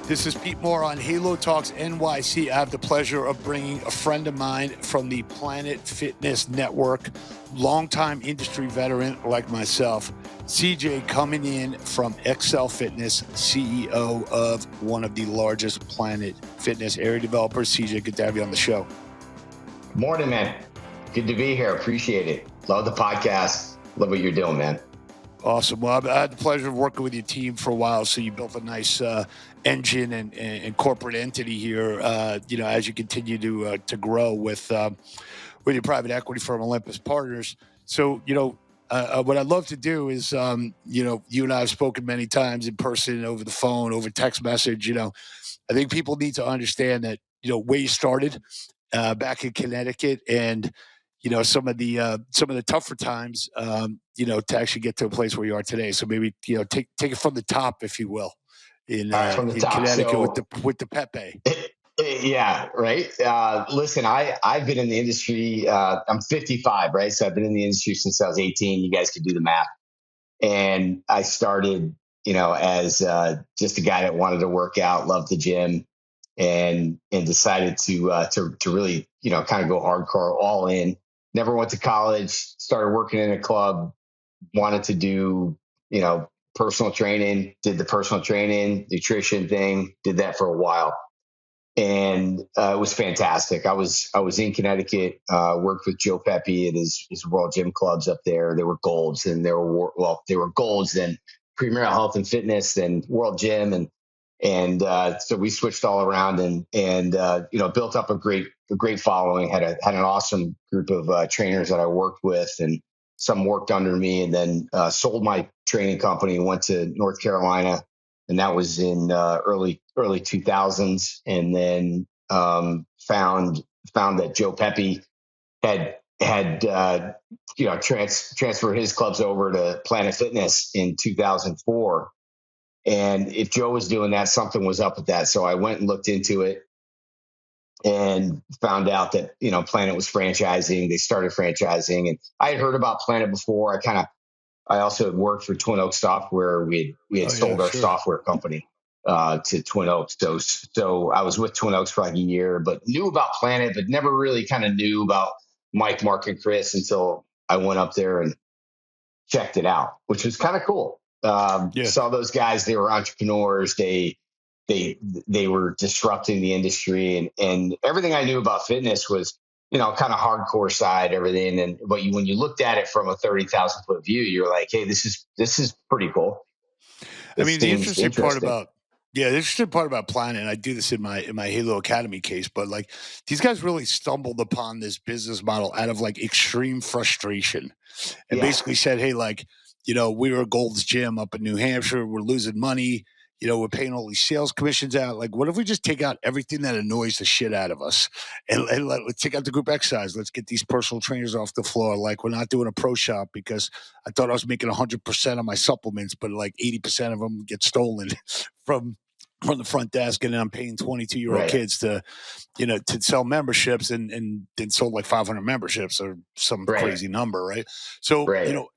This is Pete Moore on Halo Talks NYC. I have the pleasure of bringing a friend of mine from the Planet Fitness Network, longtime industry veteran like myself, CJ, coming in from Excel Fitness, CEO of one of the largest Planet Fitness area developers. CJ, good to have you on the show. Morning, man. Good to be here. Appreciate it. Love the podcast. Love what you're doing, man. Awesome. Well, I had the pleasure of working with your team for a while, so you built a nice engine and corporate entity here. As you continue to grow with your private equity firm, Olympus Partners. So, what I'd love to do is, you and I have spoken many times in person, over the phone, over text message. I think people need to understand that where you started back in Connecticut and some of the tougher times, to actually get to a place where you are today. So maybe take it from the top, if you will, in Connecticut so, with the Pepe. Yeah, right. Listen, I've been in the industry. I'm 55, right? So I've been in the industry since I was 18. You guys could do the math. And I started, as just a guy that wanted to work out, loved the gym, and decided to really, kind of go hardcore, all in. Never went to college, started working in a club, wanted to do, personal training, did the personal training, nutrition thing, did that for a while. And it was fantastic. I was in Connecticut, worked with Joe Pepe at his World Gym Clubs up there. They were golds, and they were golds, then Premier Health and Fitness, and World Gym, and so we switched all around and built up a great following. Had an awesome group of trainers that I worked with, and some worked under me, and then sold my training company and went to North Carolina, and that was in early 2000s, and then found that Joe Pepe had transferred his clubs over to Planet Fitness in 2004. And if Joe was doing that, something was up with that. So I went and looked into it and found out that, Planet was franchising. They started franchising, and I had heard about Planet before. I also had worked for Twin Oaks Software. We had sold our software company to Twin Oaks. So I was with Twin Oaks for like a year, but knew about Planet, but never really kind of knew about Mike, Mark, and Chris until I went up there and checked it out, which was kind of cool. Saw those guys. They were entrepreneurs. They were disrupting the industry, and everything I knew about fitness was, kind of hardcore side, everything. But when you looked at it from a 30,000 foot view, you're like, hey, this is pretty cool. The interesting part about Planet, and I do this in my Halo Academy case, but like these guys really stumbled upon this business model out of like extreme frustration, and basically said, hey, like, we were a Gold's Gym up in New Hampshire. We're losing money. We're paying all these sales commissions out. Like, what if we just take out everything that annoys the shit out of us and let's take out the group exercise. Let's get these personal trainers off the floor. Like, we're not doing a pro shop because I thought I was making 100% of my supplements, but like 80% of them get stolen from the front desk, and then I'm paying 22-year-old kids to sell memberships, and then sold like 500 memberships or some crazy number, right? So,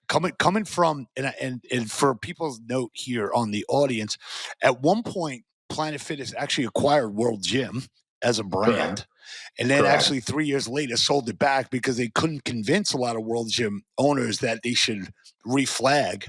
coming from, and for people's note here on the audience, at one point, Planet Fitness actually acquired World Gym as a brand. And then actually 3 years later sold it back because they couldn't convince a lot of World Gym owners that they should reflag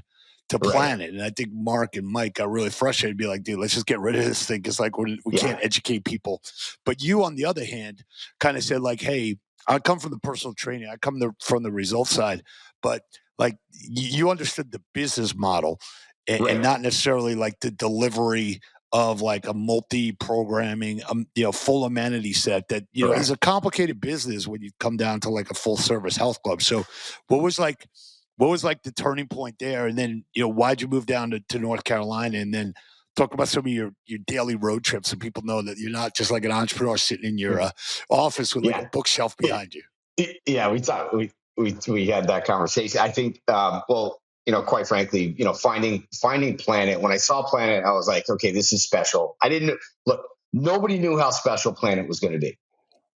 to Planet. And I think Mark and Mike got really frustrated, be like, dude, let's just get rid of this thing because like we can't educate people. But you, on the other hand, kind of said like, hey, I come from the personal training. I come from the results side. But like you understood the business model and not necessarily like the delivery of like a multi-programming, full amenity set that, is a complicated business when you come down to like a full service health club. So what was like the turning point there? And then, why'd you move down to North Carolina? And then talk about some of your daily road trips so people know that you're not just like an entrepreneur sitting in your office with like a bookshelf behind you. Yeah, we had that conversation. I think, quite frankly, finding Planet, when I saw Planet, I was like, okay, this is special. Nobody knew how special Planet was going to be,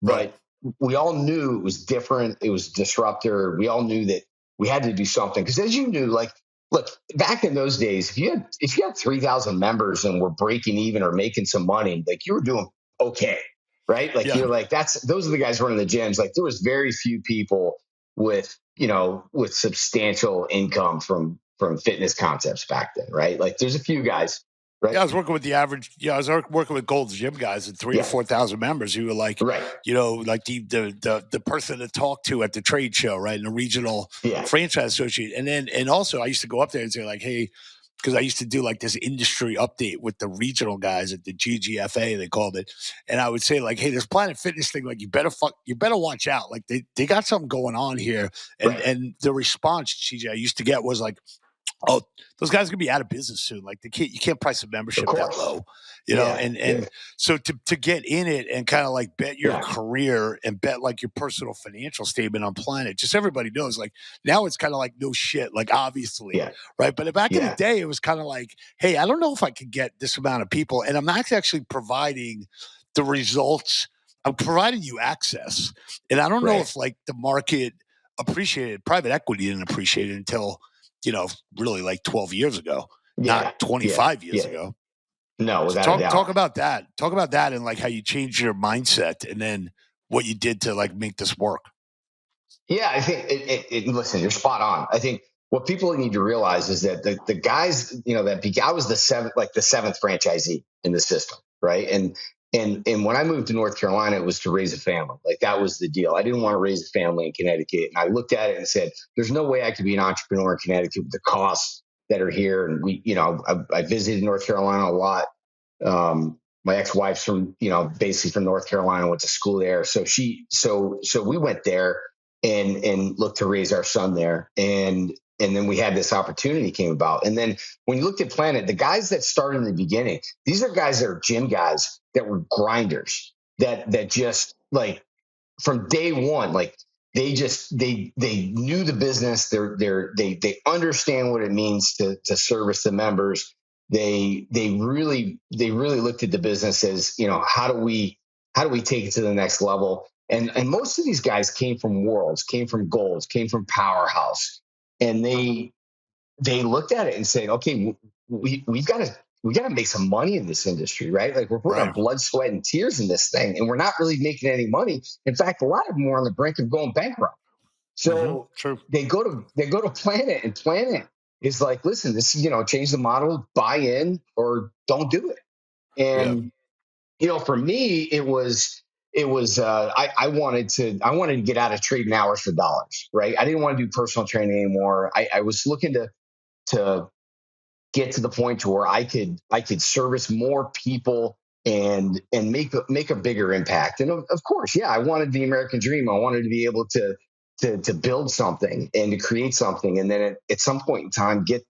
but we all knew it was different. It was disruptor. We all knew that we had to do something. Because as you knew, like look, back in those days, if you had 3,000 members and were breaking even or making some money, like you were doing okay, right? Like Yeah. you're like, those are the guys running the gyms. Like there was very few people with, with substantial income from fitness concepts back then, right? Like there's a few guys, right? Yeah, I was working with the average. Yeah, I was working with Gold's Gym guys at 3 to Yeah, 4,000 members who were like, right. like the person to talk to at the trade show, right, and the regional Yeah, franchise associate, and also I used to go up there and say like, hey, because I used to do like this industry update with the regional guys at the GGFA, they called it, and I would say like, hey, this Planet Fitness thing, like you better watch out, like they got something going on here, and right. the response, CJ, I used to get was like, oh, those guys are gonna be out of business soon. Like you can't price a Of membership that course. low, Yeah, and so to get in it and kind of like bet your yeah, career and bet like your personal financial statement on Planet, just everybody knows like now it's kind of like no shit, like obviously, yeah, right? But back in the yeah. day, it was kind of like, hey, I don't know if I could get this amount of people, and I'm not actually providing the results. I'm providing you access, and I don't know Right. if like the market appreciated private equity didn't appreciate it until really like 12 years ago, not Yeah, yeah, 25 years yeah. ago. No, So without a talk doubt. about that. Talk about that and like how you changed your mindset and then what you did to like make this work. Yeah, I think listen, you're spot on. I think what people need to realize is that the guys, I was the seventh franchisee in the system, right? And when I moved to North Carolina, it was to raise a family. Like that was the deal. I didn't want to raise a family in Connecticut, and I looked at it and said, "There's no way I could be an entrepreneur in Connecticut with the costs that are here." And I visited North Carolina a lot. My ex-wife's from, basically from North Carolina, went to school there. So we went there and looked to raise our son there. And then we had this opportunity came about. And then when you looked at Planet, the guys that started in the beginning, these are guys that are gym guys that were grinders that just like from day one, like they knew the business. They understand what it means to service the members. They really looked at the business as, how do we take it to the next level? And most of these guys came from Worlds, came from Golds, came from Powerhouse, and they looked at it and said, okay, we got to make some money in this industry, right? Like we're putting our Right. blood, sweat, and tears in this thing, and we're not really making any money. In fact, a lot of them were on the brink of going bankrupt. So True. they go to Planet, and Planet is like, listen, this is, change the model, buy in or don't do it. Yeah. And for me, I wanted to get out of trading hours for dollars, right? I didn't want to do personal training anymore. I was looking to get to the point to where I could service more people and make a bigger impact. And of course, yeah, I wanted the American dream. I wanted to be able to build something and to create something, and then at some point in time get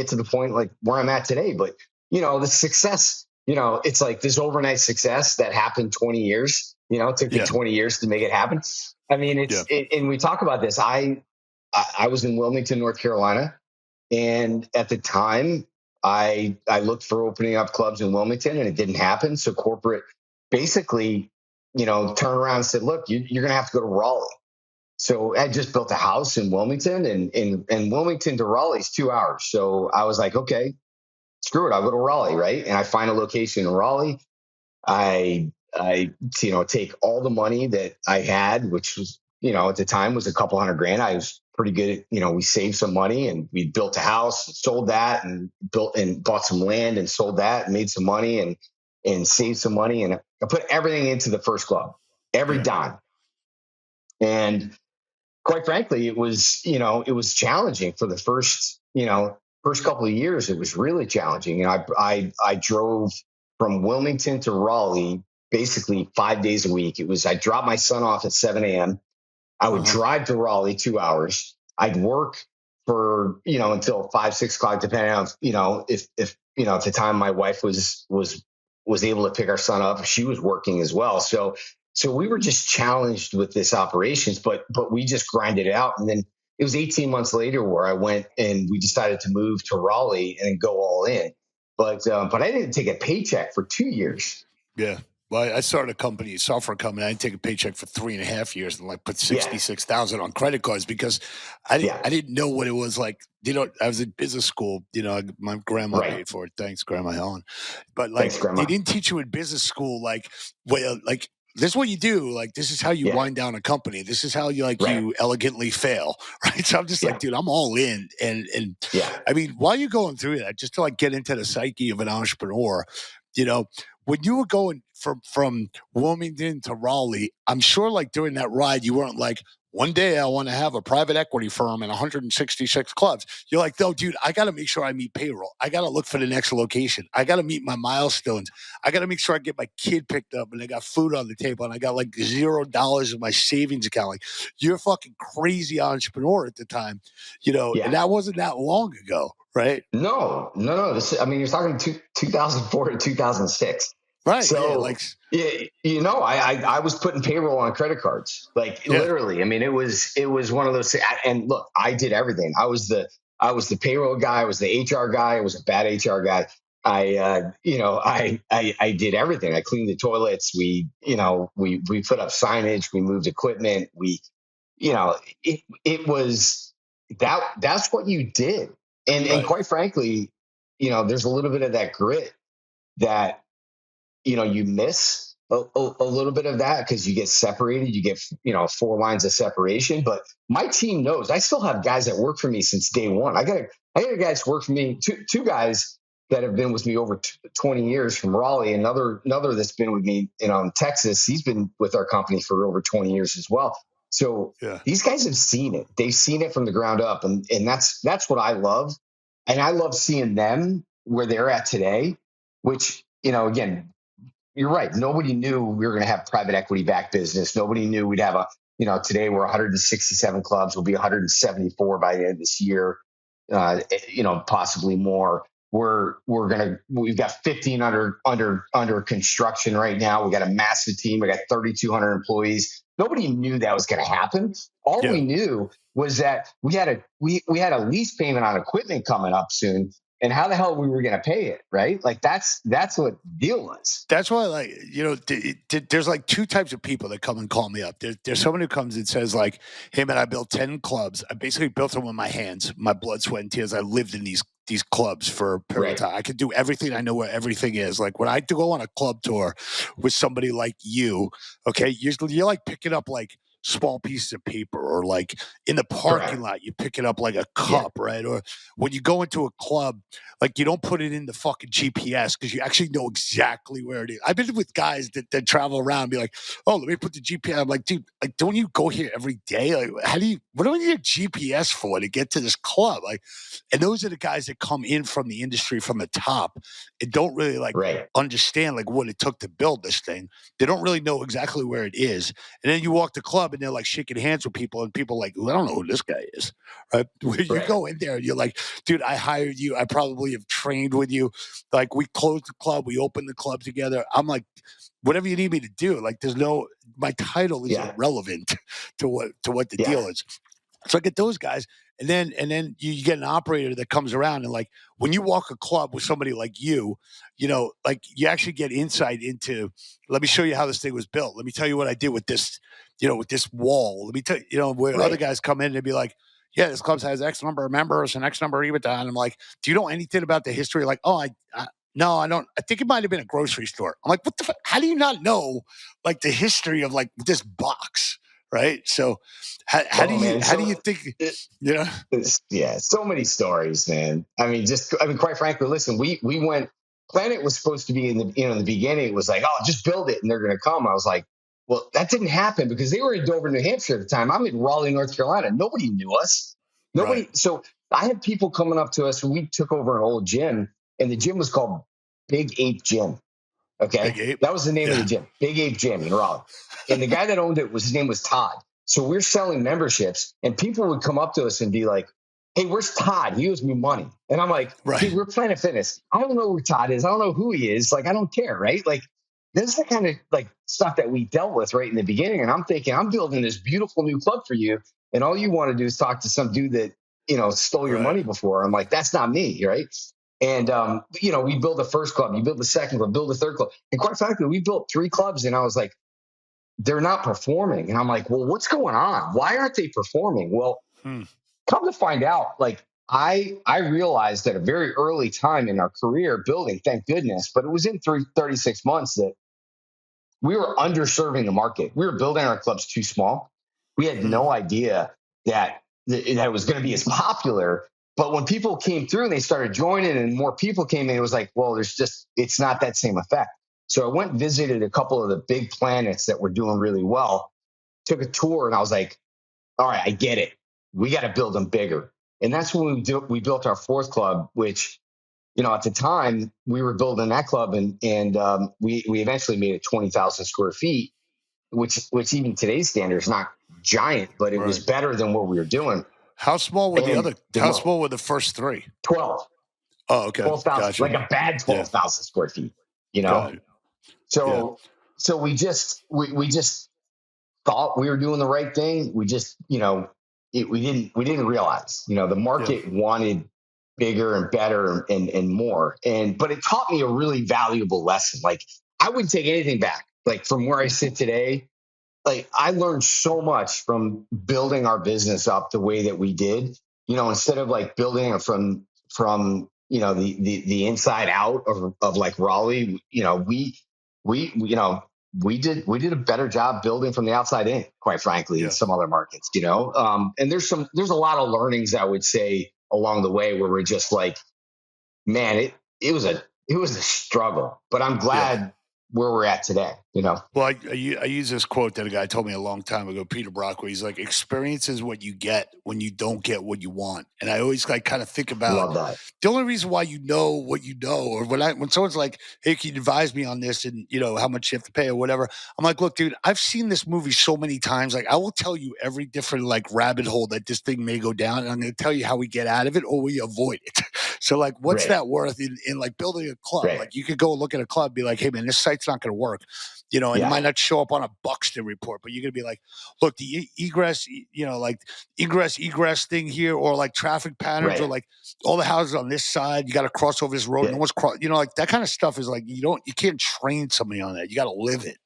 to the point like where I'm at today. But the success, it's like this overnight success that happened 20 years. It took me Yeah. 20 years to make it happen. I mean, Yeah. and we talk about this. I was in Wilmington, North Carolina, and at the time, I looked for opening up clubs in Wilmington, and it didn't happen. So corporate basically, turned around and said, "Look, you're going to have to go to Raleigh." So I just built a house in Wilmington, and Wilmington to Raleigh is 2 hours. So I was like, okay, screw it, I'll go to Raleigh, right? And I find a location in Raleigh. I take all the money that I had, which was, at the time was a couple $100,000. I was pretty good at, we saved some money and we built a house, sold that, and built and bought some land and sold that and made some money and saved some money. And I put everything into the first club, every Yeah. dime. And quite frankly, it was challenging for the first couple of years. It was really challenging. And I drove from Wilmington to Raleigh basically 5 days a week. I dropped my son off at 7 a.m. I would Uh-huh. drive to Raleigh 2 hours. I'd work for, until 5, 6 o'clock, depending on, if at the time my wife was able to pick our son up. She was working as well. So we were just challenged with this operations, but we just grinded it out. And then it was 18 months later where I went and we decided to move to Raleigh and go all in. But I didn't take a paycheck for 2 years. Yeah. Well, I started a company, a software company. I didn't take a paycheck for 3.5 years and like put Yeah. 66,000 on credit cards because Yeah. I didn't know what it was like. I was in business school. My grandma Right. paid for it. Thanks, Grandma Helen. But Thanks, like, they Grandma. didn't teach you in business school, like, well, like this is what you do. Like, this is how you Yeah. wind down a company. This is how Right. you elegantly fail, right? So I'm just like, Yeah. dude, I'm all in. And Yeah. I mean, while you're going through that, just to like get into the psyche of an entrepreneur, you know, when you were going from Wilmington to Raleigh, I'm sure like during that ride, you weren't like, one day I want to have a private equity firm and 166 clubs. You're like, no, dude, I got to make sure I meet payroll. I got to look for the next location. I got to meet my milestones. I got to make sure I get my kid picked up and I got food on the table and I got like $0 in my savings account. Like, you're a fucking crazy entrepreneur at the time, and Yeah. that wasn't that long ago, right? No, no, no. I mean, you're talking 2004 to 2006. Right. Yeah. So, I was putting payroll on credit cards, like Yeah. literally. I mean, it was one of those. And look, I did everything. I was the payroll guy. I was the HR guy. I was a bad HR guy. I did everything. I cleaned the toilets. We put up signage. We moved equipment. It was that's what you did. And Right. quite frankly, there's a little bit of that grit that you miss a little bit of that because you get separated. You get 4 lines of separation. But my team knows. I still have guys that work for me since day one. I got guys who work for me. Two guys that have been with me over 20 years from Raleigh. Another that's been with me in Texas. He's been with our company for over 20 years as well. So Yeah. these guys have seen it. They've seen it from the ground up, and that's what I love. And I love seeing them where they're at today. Which again, you're right. Nobody knew we were going to have private equity backed business. Nobody knew we'd have today we're 167 clubs. We'll be 174 by the end of this year. Possibly more. We've got 15 under construction right now. We got a massive team. We got 3,200 employees. Nobody knew that was going to happen. All Yeah. we knew was that we had a lease payment on equipment coming up soon, and how the hell we were going to pay it, right? Like that's what the deal was. That's why, like, there's like two types of people that come and call me up. There's someone who comes and says, like, hey, man, I built 10 clubs. I basically built them with my hands, my blood, sweat, and tears. I lived in these clubs for a period of Right. time. I could do everything. I know where everything is. Like, when I go on a club tour with somebody like you, okay, you're like picking up like small pieces of paper, or like in the parking Correct. lot, you pick it up like a Yeah. cup, right? Or when you go into a club, like, you don't put it in the fucking GPS because you actually know exactly where it is. I've been with guys that travel around and be like, oh, let me put the GPS. I'm like, dude, like, don't you go here every day? Like, what do we need a GPS for to get to this club? Like, and those are the guys that come in from the industry from the top and don't really like Right. understand like what it took to build this thing. They don't really know exactly where it is. And then you walk the club and they're like shaking hands with people, and people are like, well, I don't know who this guy is. Right? Where you Right. go in there and you're like, dude, I hired you. I probably have trained with you. Like, we closed the club, we opened the club together. I'm like, whatever you need me to do. Like, my title is Yeah. irrelevant to what the Yeah. deal is. So I get those guys, and then you get an operator that comes around, and like, when you walk a club with somebody like like, you actually get insight into. Let me show you how this thing was built. Let me tell you what I did with this, with this wall. Let me tell where other Right. guys come in and be like, yeah, this club has X number of members and X number of EBITDA. And I'm like, do you know anything about the history? Like, oh, no, I don't. I think it might have been a grocery store. I'm like, what the fuck? How do you not know like the history of like this box? Right. So Oh man. how do you So think, it, you know? so many stories, man. I mean, quite frankly, listen, we went. Planet was supposed to be in the beginning. It was like, oh, just build it and they're going to come. I was like, well, that didn't happen because they were in Dover, New Hampshire at the time. I'm in Raleigh, North Carolina. Nobody knew us. Right. Nobody. So I had people coming up to us. We took over an old gym, and the gym was called Big Ape Gym. Big Okay. Ape. That was the name of the Yeah. gym, Big Ape Gym in Raleigh. And the guy that owned it his name was Todd. So we're selling memberships, and people would come up to us and be like, hey, where's Todd? He owes me money. And I'm like, Right. dude, we're Planet Fitness. I don't know who Todd is. I don't know who he is. Like, I don't care. Right. Like, this is the kind of like stuff that we dealt with right in the beginning. And I'm thinking, I'm building this beautiful new club for you. And all you want to do is talk to some dude that, stole your Right. money before. I'm like, that's not me. Right. And, we build the first club, you build the second club, build the third club. And quite frankly, we built 3 clubs and I was like, they're not performing. And I'm like, well, what's going on? Why aren't they performing? Well, come to find out, like I realized at a very early time in our career building, thank goodness, but it was in 36 months that we were underserving the market. We were building our clubs too small. We had no idea that it was going to be as popular. But when people came through and they started joining and more people came in, it was like, well, it's not that same effect. So I went and visited a couple of the big planets that were doing really well, took a tour, and I was like, all right, I get it. We got to build them bigger. And that's when we built our 4th club, which, at the time we were building that club and we eventually made it 20,000 square feet, which even today's standard is not giant, but it was better than what we were doing. How small were how small were the first 3? 12. Oh, okay. 12,000, gotcha. like a bad 12,000 square feet, So we just thought we were doing the right thing. We just, we didn't realize, the market wanted bigger and better and more. But it taught me a really valuable lesson. Like I wouldn't take anything back. Like from where I sit today, like I learned so much from building our business up the way that we did, instead of like building it from, the inside out of like Raleigh, we did a better job building from the outside in, quite frankly, in some other markets, and there's a lot of learnings I would say along the way where we're just like, man, it was a struggle, but I'm glad where we're at today, Well, I use this quote that a guy told me a long time ago, Peter Brock, where he's like, experience is what you get when you don't get what you want. And I always like kind of think about the only reason why you know what you know, or when someone's like, hey, can you advise me on this and how much you have to pay or whatever. I'm like, look, dude, I've seen this movie so many times. Like I will tell you every different like rabbit hole that this thing may go down. And I'm going to tell you how we get out of it or we avoid it. So like, what's that worth in like building a club? Like you could go look at a club, be like, hey man, this site's not going to work. And it might not show up on a Buxton report, but you're going to be like, look, the egress, like egress thing here, or like traffic patterns, or like all the houses on this side, you got to cross over this road. No one's like that kind of stuff is like, you can't train somebody on that. You got to live it.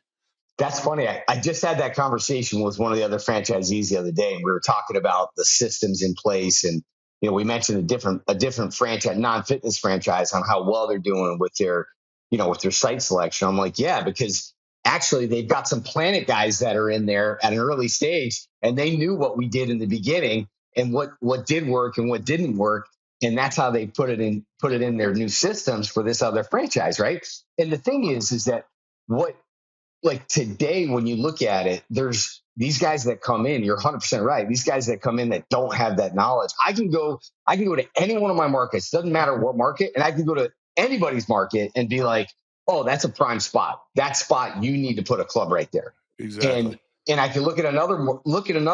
That's funny. I just had that conversation with one of the other franchisees the other day, and we were talking about the systems in place. And, we mentioned a different franchise, non-fitness franchise, on how well they're doing with their, with their site selection. I'm like, yeah, because actually they've got some Planet guys that are in there at an early stage, and they knew what we did in the beginning and what did work and what didn't work. And that's how they put it in their new systems for this other franchise. Right. And the thing is that like today, when you look at it, there's these guys that come in, you're 100% right. These guys that come in that don't have that knowledge. I can go to any one of my markets, doesn't matter what market, and I can go to anybody's market and be like, oh, that's a prime spot. That spot, you need to put a club right there. Exactly. And I can look at another market and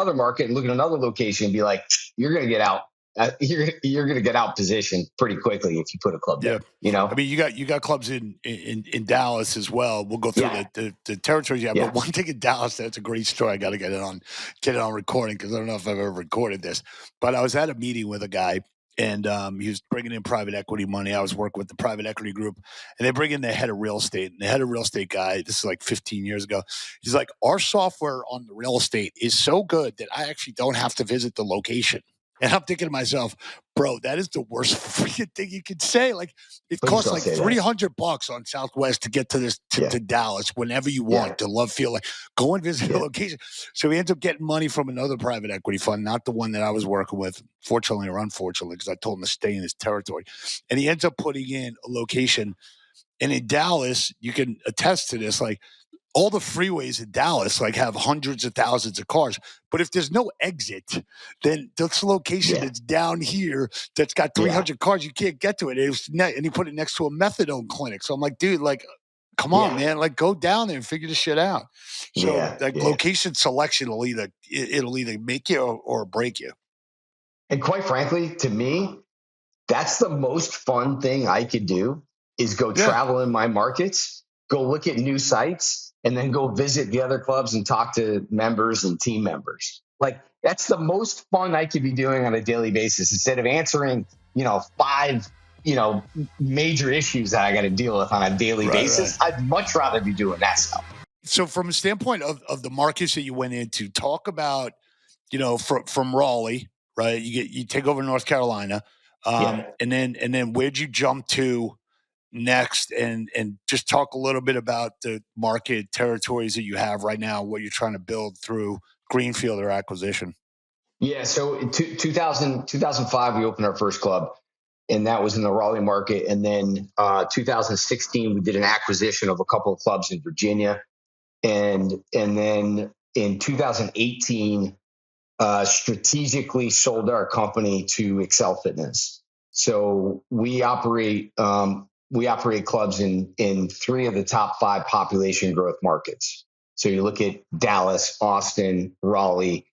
look at another location and be like, you're going to get out. You're going to get out positioned pretty quickly if you put a club there. I mean, you got clubs in Dallas as well. We'll go through the territories. But one thing in Dallas, that's a great story. I got to get it on recording because I don't know if I've ever recorded this. But I was at a meeting with a guy, and he was bringing in private equity money. I was working with the private equity group, and they bring in the head of real estate. And the head of real estate guy, this is like 15 years ago, he's like, our software on the real estate is so good that I actually don't have to visit the location. And I'm thinking to myself, bro, that is the worst freaking thing you could say. Like, it costs like $300 on Southwest to get to this to Dallas whenever you want to love feel like go and visit the location. So he ends up getting money from another private equity fund, not the one that I was working with, fortunately or unfortunately, because I told him to stay in his territory. And he ends up putting in a location. And in Dallas, you can attest to this, like, all the freeways in Dallas like have hundreds of thousands of cars. But if there's no exit, then this location that's down here that's got 300 cars, you can't get to it. And he put it next to a methadone clinic. So I'm like, dude, like, come on, man, like go down there and figure this shit out. So location selection will either make you or break you. And quite frankly, to me, that's the most fun thing I could do is go travel in my markets, go look at new sites, and then go visit the other clubs and talk to members and team members. Like that's the most fun I could be doing on a daily basis instead of answering, 5 major issues that I got to deal with on a daily basis. Right. I'd much rather be doing that stuff. So from a standpoint of the markets that you went into, talk about, from Raleigh, right? You take over North Carolina, and then where'd you jump to next, and just talk a little bit about the market territories that you have right now, what you're trying to build through greenfield or acquisition. Yeah, so in 2005, we opened our first club, and that was in the Raleigh market. And then 2016, we did an acquisition of a couple of clubs in Virginia, and then in 2018, strategically sold our company to Excel Fitness. So we operate clubs in 3 of the top 5 population growth markets. So you look at Dallas, Austin, Raleigh,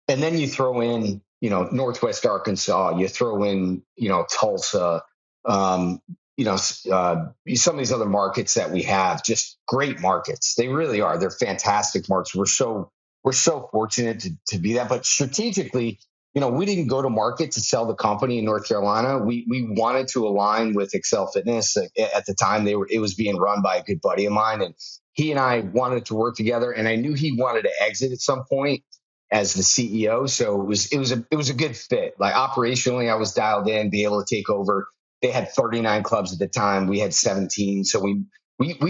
and then you throw in, Northwest Arkansas, you throw in, Tulsa, some of these other markets that we have, just great markets. They really are. They're fantastic markets. We're so fortunate to be that. But strategically, we didn't go to market to sell the company in North Carolina. We wanted to align with Excel Fitness. At the time, it was being run by a good buddy of mine, and he and I wanted to work together. And I knew he wanted to exit at some point as the CEO. So it was a good fit. Like operationally, I was dialed in, be able to take over. They had 39 clubs at the time. We had 17. So we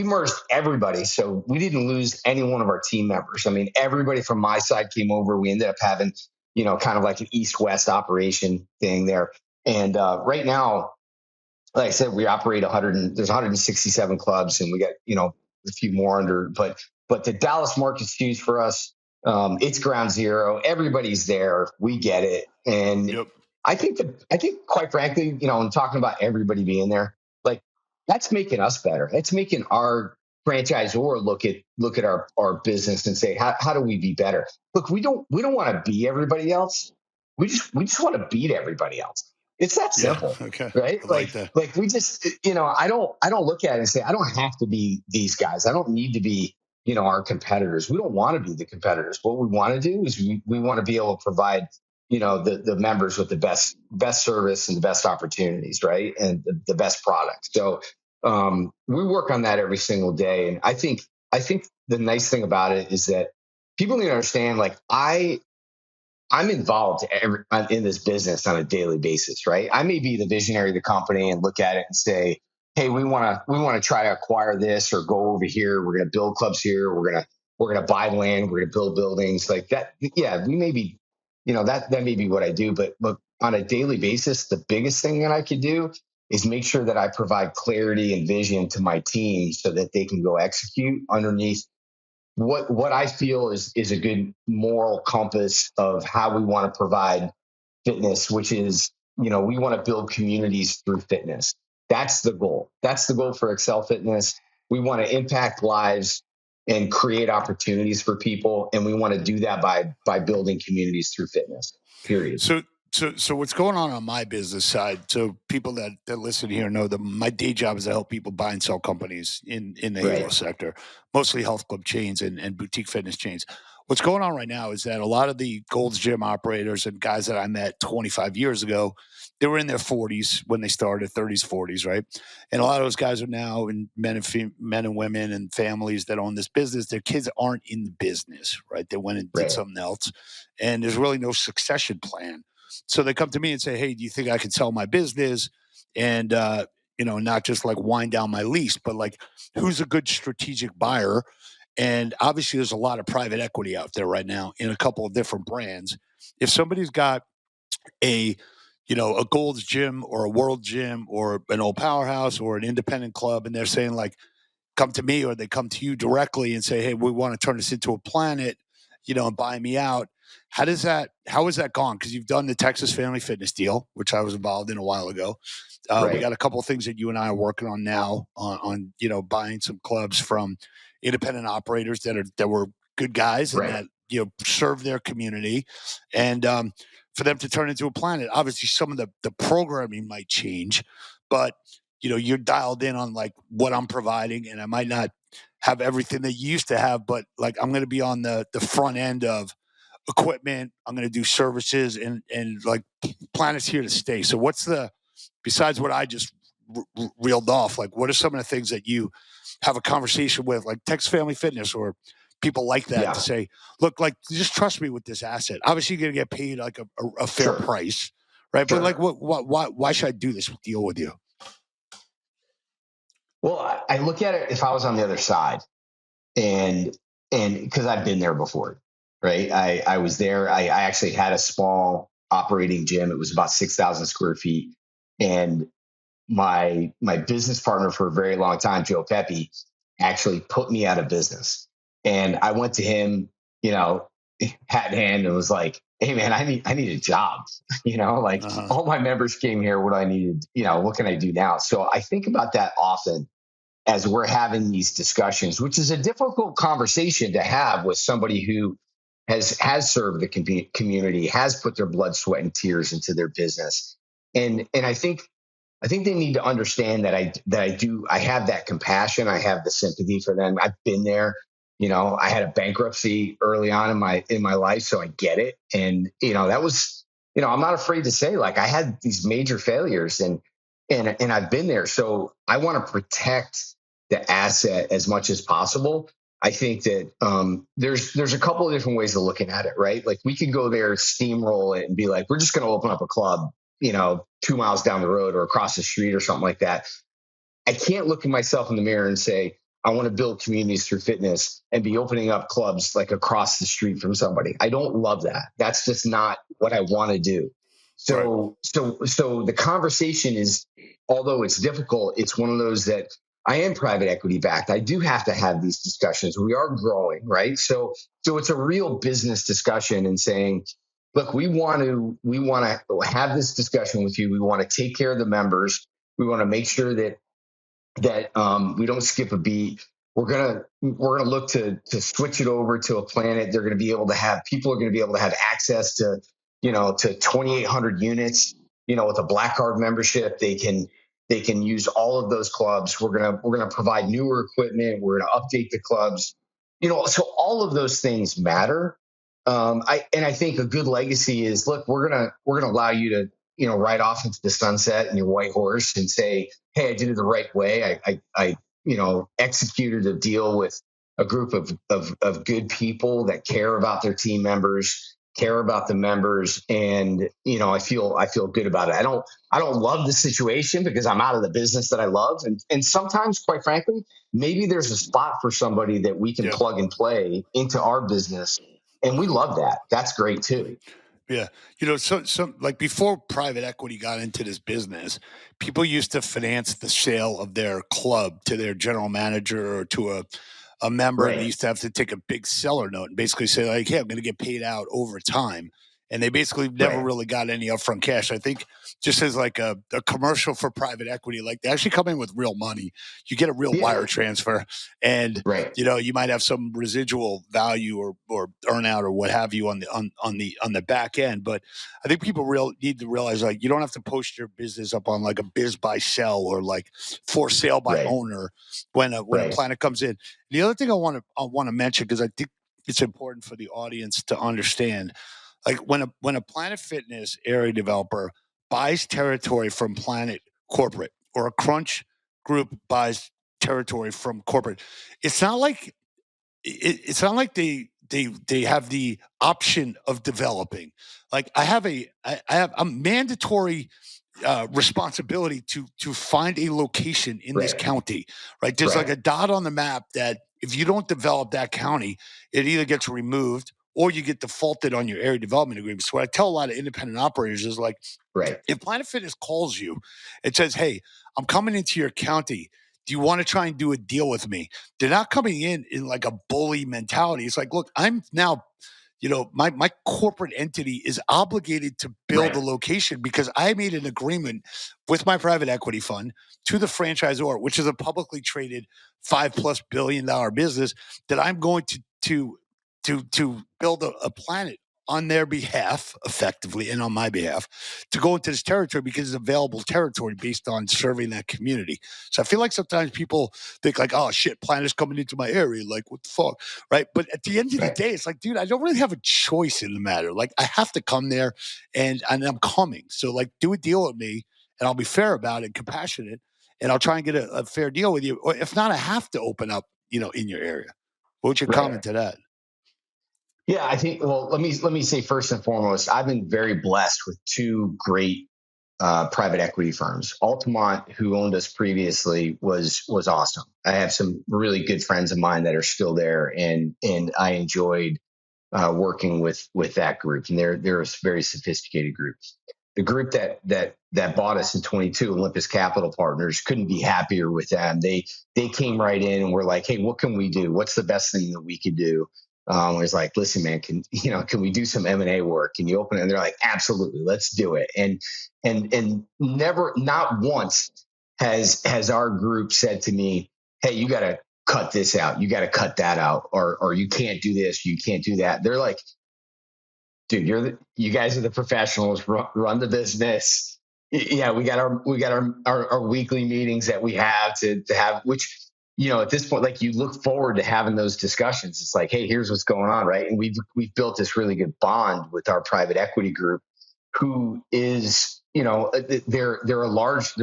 merged everybody. So we didn't lose any one of our team members. I mean, everybody from my side came over. We ended up having, kind of like an East-West operation thing there. And right now, like I said, we operate there's 167 clubs, and we got, a few more under, but the Dallas market's huge for us. It's ground zero. Everybody's there. We get it. And yep. I think quite frankly, in talking about everybody being there, like that's making us better. It's making our franchisor look at our business and say, how do we be better? Look, we don't want to be everybody else. We just want to beat everybody else. It's that simple. Yeah, okay. Right? Like we just, I don't look at it and say, I don't have to be these guys. I don't need to be, our competitors. We don't want to be the competitors. What we want to do is we want to be able to provide, the members with the best service and the best opportunities, right? And the best product. So we work on that every single day. And I think the nice thing about it is that people need to understand, like I'm involved in this business on a daily basis, right? I may be the visionary of the company and look at it and say, hey, we want to try to acquire this or go over here. We're going to build clubs here. We're going to buy land. We're going to build buildings like that. Yeah, we may be, that may be what I do. But on a daily basis, the biggest thing that I could do is make sure that I provide clarity and vision to my team so that they can go execute underneath what I feel is a good moral compass of how we want to provide fitness, which is, we want to build communities through fitness. That's the goal. That's the goal for Excel Fitness. We want to impact lives and create opportunities for people. And we want to do that by building communities through fitness, period. So what's going on my business side? So people that listen here know that my day job is to help people buy and sell companies in the Halo sector, mostly health club chains and boutique fitness chains. What's going on right now is that a lot of the Gold's Gym operators and guys that I met 25 years ago, they were in their 40s when they started, 30s, 40s, right? And a lot of those guys are now in men and women and families that own this business. Their kids aren't in the business, right? They went and did something else, and there's really no succession plan. So they come to me and say, hey, do you think I can sell my business and, not just like wind down my lease, but like who's a good strategic buyer? And obviously there's a lot of private equity out there right now in a couple of different brands. If somebody's got a Gold's Gym or a World Gym or an old Powerhouse or an independent club, and they're saying like, come to me, or they come to you directly and say, hey, we want to turn this into a Planet, and buy me out. How has that gone? Because you've done the Texas Family Fitness deal, which I was involved in a while ago. We got a couple of things that you and I are working on now on buying some clubs from independent operators that were good guys and that serve their community, and for them to turn into a Planet. Obviously, some of the programming might change, but you're dialed in on like what I'm providing, and I might not have everything that you used to have, but like I'm going to be on the front end of equipment. I'm going to do services, and like Planet's here to stay. So besides what I just reeled off, like what are some of the things that you have a conversation with, like Texas Family Fitness or people like that, to Yeah, say, look, like just trust me with this asset. Obviously, you're gonna get paid like a fair sure, price, right? But like, sure. why should I do this deal with you? Well, I look at it if I was on the other side, and because I've been there before, right? I was there. I actually had a small operating gym. It was about 6,000 square feet, and my business partner for a very long time, Joe Pepe, actually put me out of business. And I went to him, you know, hat in hand, and was like, "Hey man, I need a job." Like Uh-huh. all my members came here. What do I need? What can I do now? So I think about that often as we're having these discussions, which is a difficult conversation to have with somebody who has served the community, has put their blood, sweat, and tears into their business. And I think they need to understand that I have that compassion. I have the sympathy for them. I've been there. I had a bankruptcy early on in my life, so I get it. And that was, I'm not afraid to say, like, I had these major failures, and I've been there. So I want to protect the asset as much as possible. I think that there's a couple of different ways of looking at it, right? Like we could go there, steamroll it, and be like, we're just going to open up a club, 2 miles down the road or across the street or something like that. I can't look at myself in the mirror and say, I want to build communities through fitness and be opening up clubs like across the street from somebody. I don't love that. That's just not what I want to do. Right. So the conversation is, although it's difficult, it's one of those that I am private equity backed. I do have to have these discussions. We are growing, right? So it's a real business discussion and saying, look, we want to have this discussion with you. We want to take care of the members. We want to make sure that we don't skip a beat. We're gonna look to switch it over to a planet. They're gonna be able to have people are gonna be able to have access to 2,800 units. With a Black Card membership, they can use all of those clubs. We're gonna provide newer equipment. We're gonna update the clubs. So all of those things matter. I think a good legacy is, look, we're gonna allow you to ride off into the sunset in your white horse and say, hey, I did it the right way. I executed a deal with a group of good people that care about their team members, care about the members, and I feel good about it. I don't love the situation because I'm out of the business that I love, and sometimes, quite frankly, maybe there's a spot for somebody that we can Yeah. plug and play into our business, and we love that. That's great too. Yeah. So like before private equity got into this business, people used to finance the sale of their club to their general manager or to a member, and they Right. used to have to take a big seller note and basically say, like, hey, I'm going to get paid out over time. And they basically never Right. really got any upfront cash. I think just as like a commercial for private equity, like they actually come in with real money. You get a real wire Yeah. transfer, and Right. you might have some residual value or earn out or what have you on the back end. But I think people need to realize, like, you don't have to post your business up on like a biz by sell or like for sale by Right. owner when a Right. planet comes in. The other thing I want to mention, because I think it's important for the audience to understand, like when a Planet Fitness area developer buys territory from Planet Corporate, or a Crunch Group buys territory from corporate, it's not like it's not like they have the option of developing. Like I have a mandatory responsibility to find a location in this Right. county. Right, there's like Right. a dot on the map that if you don't develop that county, it either gets removed or you get defaulted on your area development agreement. So what I tell a lot of independent operators is, like, Right. if Planet Fitness calls you, it says, "Hey, I'm coming into your county. Do you want to try and do a deal with me?" They're not coming in like a bully mentality. It's like, look, I'm now, my corporate entity is obligated to build a Right. location because I made an agreement with my private equity fund to the franchisor, which is a publicly traded $5+ billion business, that I'm going to build a planet on their behalf, effectively, and on my behalf, to go into this territory because it's available territory based on serving that community. So I feel like sometimes people think like, oh shit, Planet's coming into my area. Like, what the fuck? Right. But at the end of the Right. day, it's like, dude, I don't really have a choice in the matter. Like, I have to come there, and I'm coming. So like, do a deal with me, and I'll be fair about it and compassionate. and I'll try and get a fair deal with you. Or if not, I have to open up, in your area. What's your comment to that? Yeah, I think. Well, let me say first and foremost, I've been very blessed with two great private equity firms. Altamont, who owned us previously, was awesome. I have some really good friends of mine that are still there, and I enjoyed working with that group. And they're a very sophisticated group. The group that bought us in 22, Olympus Capital Partners, couldn't be happier with them. They came right in and were like, "Hey, what can we do? What's the best thing that we could do?" It was like, "Listen, man, can we do some M&A work? Can you open it?" And they're like, "Absolutely, let's do it." And never, not once has our group said to me, "Hey, you got to cut this out. You got to cut that out, or you can't do this, you can't do that." They're like, "Dude, you guys are the professionals. Run the business. Yeah, we got our weekly meetings that we have to have, which, at this point, like, you look forward to having those discussions. It's like, hey, here's what's going on, right?" And we've built this really good bond with our private equity group, who is, they're a large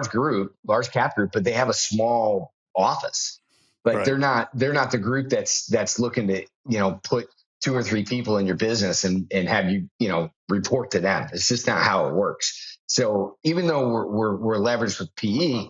group, large cap group, but they have a small office. Like, Right. they're not the group that's looking to, put 2 or 3 people in your business and have you, report to them. It's just not how it works. So even though we're leveraged with PE,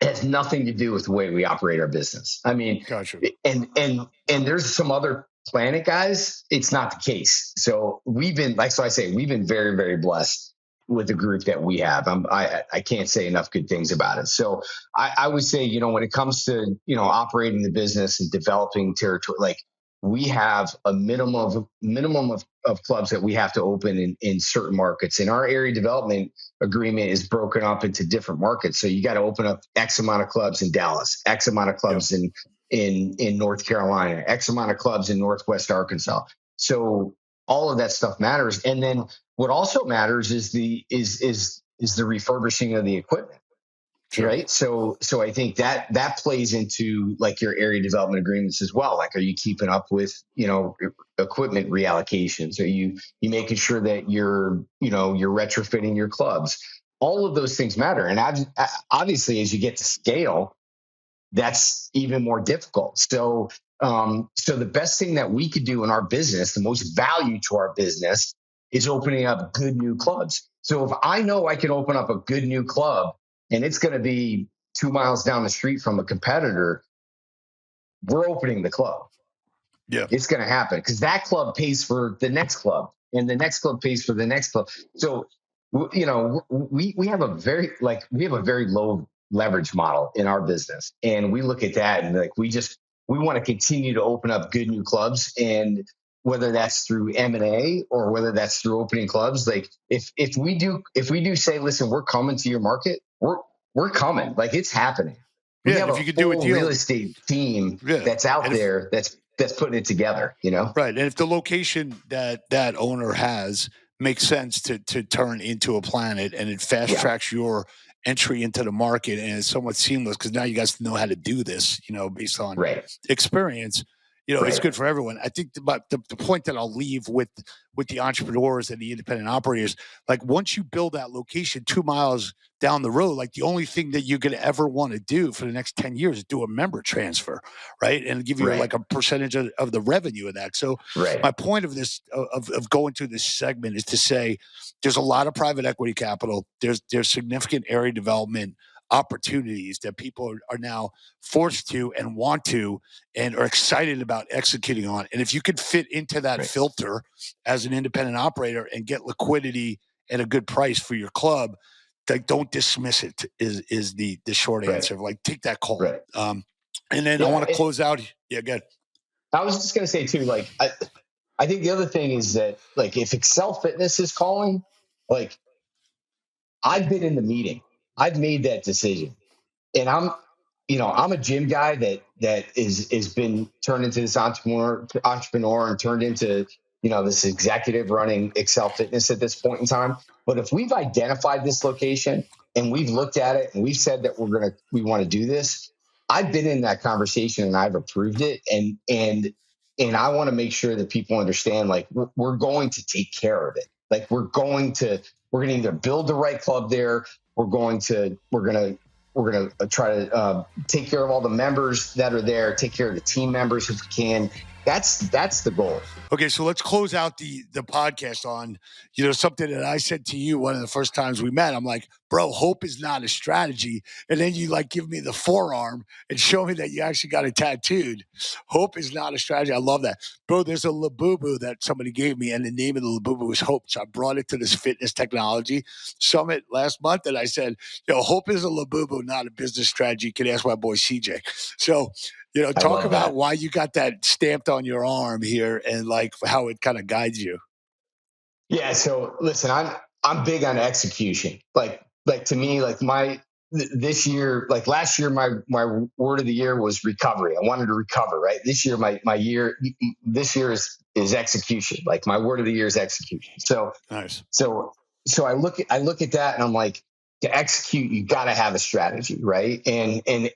it has nothing to do with the way we operate our business. I mean, gotcha. And there's some other Planet guys, it's not the case. So we've been very, very blessed with the group that we have. I can't say enough good things about it. So I would say, when it comes to, operating the business and developing territory, like, we have a minimum of clubs that we have to open in certain markets. And our area development agreement is broken up into different markets. So you got to open up X amount of clubs in Dallas, X amount of clubs in North Carolina, X amount of clubs in Northwest Arkansas. So all of that stuff matters. And then what also matters is the refurbishing of the equipment. Sure. Right. So I think that plays into, like, your area development agreements as well. Like, are you keeping up with, equipment reallocations? Are you making sure that you're retrofitting your clubs? All of those things matter. And obviously, as you get to scale, that's even more difficult. So the best thing that we could do in our business, the most value to our business, is opening up good new clubs. So if I know I can open up a good new club, and it's going to be 2 miles down the street from a competitor, we're opening the club. Yeah, it's going to happen, because that club pays for the next club, and the next club pays for the next club. So, we have a very low leverage model in our business, and we look at that and, like, we want to continue to open up good new clubs. And whether that's through M&A or whether that's through opening clubs, like, if we do say, "Listen, we're coming to your market," we're coming. Like, it's happening. We have if a you could full do a deal, real estate team that's out there that's putting it together, Right. And if the location that owner has makes sense to turn into a Planet, and it fast tracks your entry into the market, and it's somewhat seamless because now you guys know how to do this, based on experience, it's good for everyone. I think the point that I'll leave with the entrepreneurs and the independent operators, like, once you build that location 2 miles down the road, like, the only thing that you're going to ever want to do for the next 10 years is do a member transfer, right? And give you like a percentage of the revenue of that. So my point of this, of going to this segment, is to say there's a lot of private equity capital. There's significant area development opportunities that people are now forced to and want to and are excited about executing on. And if you could fit into that filter as an independent operator and get liquidity at a good price for your club, like, don't dismiss it is the short answer. Like, take that call. And then I want to close out. Yeah, good. I was just going to say too, like, I think the other thing is that, like, if Excel Fitness is calling, like, I've been in the meeting, I've made that decision, and I'm a gym guy that is been turned into this entrepreneur and turned into, this executive running Excel Fitness at this point in time. But if we've identified this location and we've looked at it and we've said that we want to do this, I've been in that conversation and I've approved it. And I want to make sure that people understand, like, we're going to take care of it. Like, we're going to either build the right club there. We're going to we're going to try to take care of all the members that are there, take care of the team members if we can. That's the goal. Okay, so let's close out the podcast on, something that I said to you one of the first times we met. I'm like, bro, hope is not a strategy. And then you like give me the forearm and show me that you actually got it tattooed. Hope is not a strategy. I love that. Bro, there's a Labubu that somebody gave me, and the name of the Labubu is Hope. So I brought it to this fitness technology summit last month, and I said, hope is a Labubu, not a business strategy. You can ask my boy CJ. So, talk about why you got that stamped on your arm here and like how it kind of guides you. Yeah. So listen, I'm big on execution. Like to me, like this year, like last year, my word of the year was recovery. I wanted to recover, right? This year, this year is execution. Like my word of the year is execution. So nice. So I look at that and I'm like, to execute, you got to have a strategy, right? And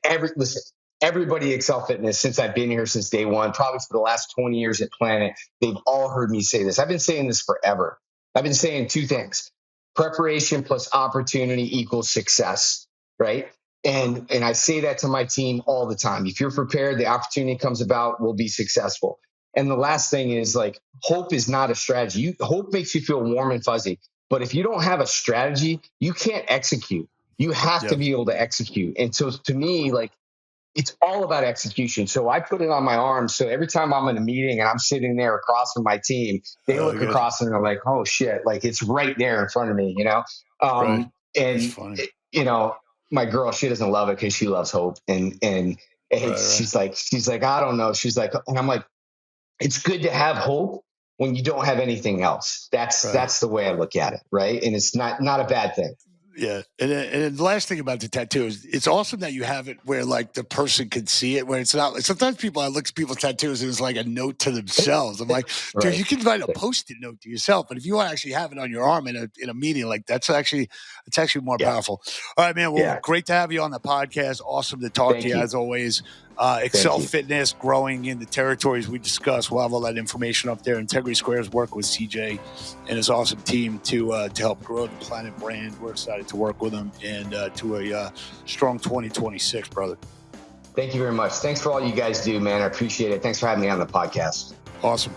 everybody at Excel Fitness, since I've been here since day one, probably for the last 20 years at Planet, they've all heard me say this. I've been saying this forever. I've been saying two things: preparation plus opportunity equals success, right? And I say that to my team all the time. If you're prepared, the opportunity comes about, we'll be successful. And the last thing is, like, hope is not a strategy. Hope makes you feel warm and fuzzy. But if you don't have a strategy, you can't execute. You have to be able to execute. And so to me, like, it's all about execution. So I put it on my arm. So every time I'm in a meeting and I'm sitting there across from my team, they look across and they're like, oh shit, like it's right there in front of me, Right. And, my girl, she doesn't love it because she loves hope. And she's like, I don't know. She's like, and I'm like, it's good to have hope when you don't have anything else. That's the way I look at it. Right. And it's not a bad thing. Yeah. And the last thing about the tattoo is it's awesome that you have it where like the person can see it, where it's not. Sometimes I look at people's tattoos and it's like a note to themselves. I'm like, dude, you can write a Post-it note to yourself, but if you want to actually have it on your arm in a meeting, like it's actually more powerful. All right, man. Well, great to have you on the podcast. Awesome to talk to you as always. Excel Fitness growing in the territories we discussed. We'll have all that information up there. Integrity Squares work with CJ and his awesome team to help grow the Planet brand. We're excited to work with them and to a strong 2026, brother. Thank you very much. Thanks for all you guys do, man. I appreciate it. Thanks for having me on the podcast. Awesome.